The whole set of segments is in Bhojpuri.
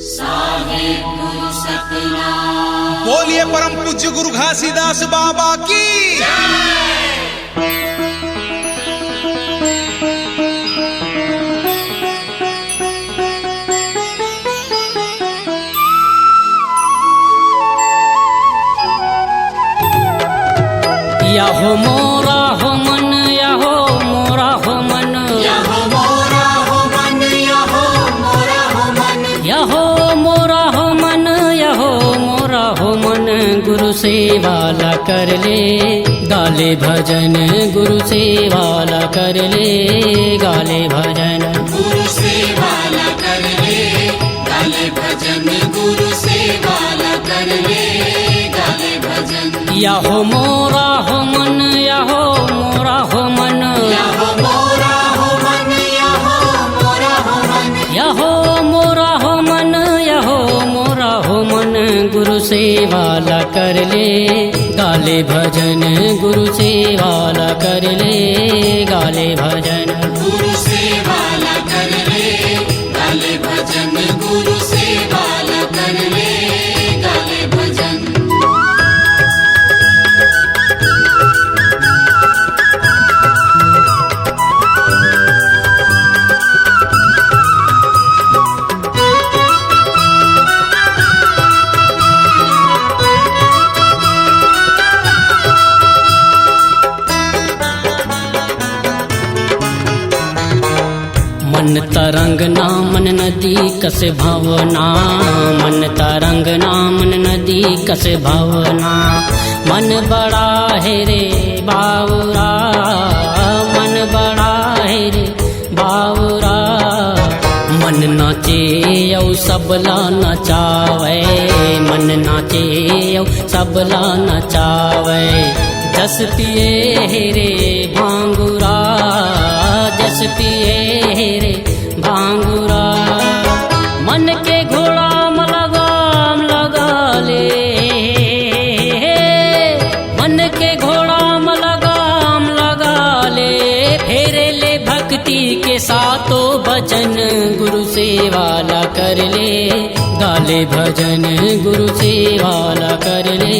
साहेब गुरु सतनाम। बोलिए परम पूज्य गुरु घासीदास बाबा की। याहो मोरा हो मन, याहो मोरा हो मन, यहो मोरा हो मन, यहो मोरा हो मन, याहो मोरा हो मन, याहो मोरा हो मन। गुरु सेवाला कर ले गाले भजन, गुरु सेवाला कर ले गाले भजन। गुरु सेवाला कर ले गाले भजन, गुरु सेवाला कर ले गाले भजन। याहो मोरा हो मन, याहो मोरा हो मन, यहो मोरा हो मन, यहो मोरा हो मन, यहो मोरा हो मन, यहो मोरा हो मन। गुरु सेवाला कर ले गाले भजन, गुरु सेवाला कर ले गाले भजन। गुरु सेवाला कर ले गाले भजन, गुरु सेवाला कर ले गाले भजन। मन तरंग ना मन नदी कसे भावना, मन तरंग ना मन नदी कसे भावना। मन बड़ा है रे बावरा, मन बड़ा है रे बावरा। मन नाचे औ सबला नचावे, मन नाचे औ सबला नचावे। जस पिए रे भांगुरा, जस पिए रे भांगुरा। मन के घोड़ा लगाम लगा ले, मन के घोड़ा लगाम लगा ले। फेरे ले भक्ति के साथों भजन, गुरु सेवाला कर ले गाले भजन, गुरु सेवाला कर ले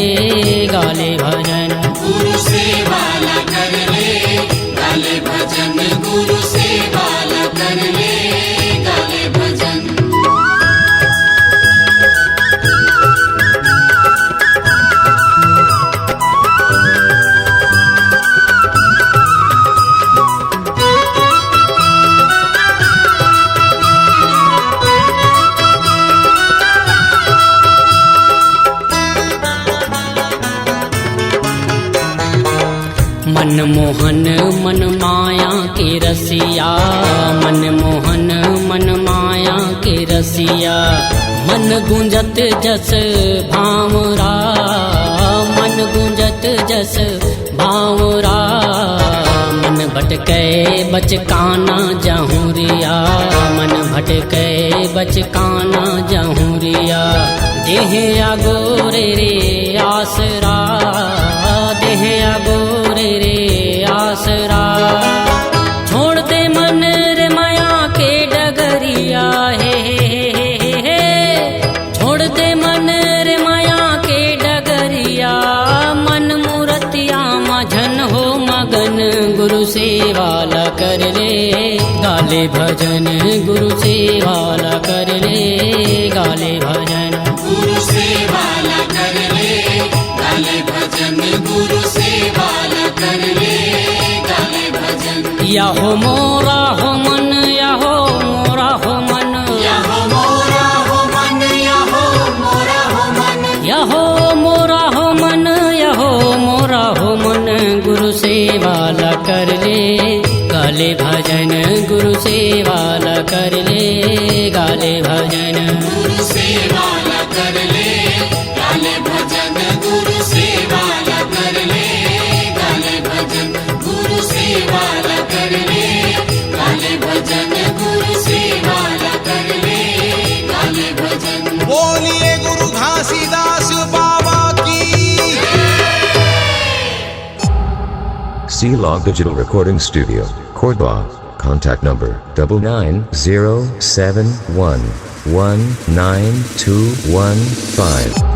गाले भजन। गुरु सेवाला कर ले गाले भजन, गुरु सेवाला कर ले गाले भजन। मन मोहन मन माया के रसिया, मन मोहन मन माया के रसिया। मन गुंजत जस भावरा, मन गुंजत जस भावरा। मन भटके बचकाना जहुरिया, मन भटके बचकाना जहुरिया। देह अगोरे रे आसरा, देह अगोरे रे आसरा। छोड़ दे मन रे माया के डगरिया, हे छोड़ दे मन रे माया के डगरिया। मन मूर्तिया मझन हो मगन, गुरु सेवाला कर ले गाले भजन, गुरु सेवाला कर ले गाले भजन। गुरु सेवाला कर ले गाले भजन, गुरु सेवाला कर ले गाले भजन। याहो मोरा हो मन, याहो मोरा हो मन, यहो मोरा हो मन, यहो मोरा हो मन, यहो मोरा हो मन, यहो मोरा हो मन। गुरु सेवाला कर ले गाले भजन, गुरु सेवाला कर ले गाले भजन। गुरु सेवाला कर ले गाले भजन, गुरु सेवाला कर ले गाले भजन। गुरु सेवाला कर ले गाले भजन, गुरु सेवाला कर ले गाले भजन। बोलिए गुरु घासीदास बाबा की। C-Log Digital Recording Studio, Cordoba. Contact number 99071. 19215.